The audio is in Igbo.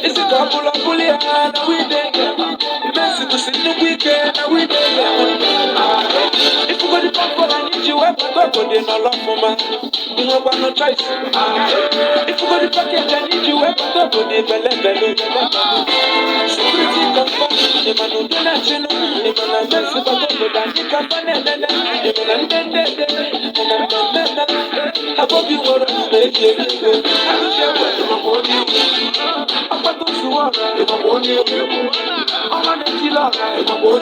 It's a couple of bully and we dey. Messy to see the weekend and we dey. If you go to pop I need you up to go for no love for man. You know got no choice. If you go to package I need you up to go for the belle. Security come back. The man who do not you know. The man a messy but don't go down. The company nene. The man I hope you wanna make it. I wish I were my body. I'm about to see what I'm on you. I'm on the killer.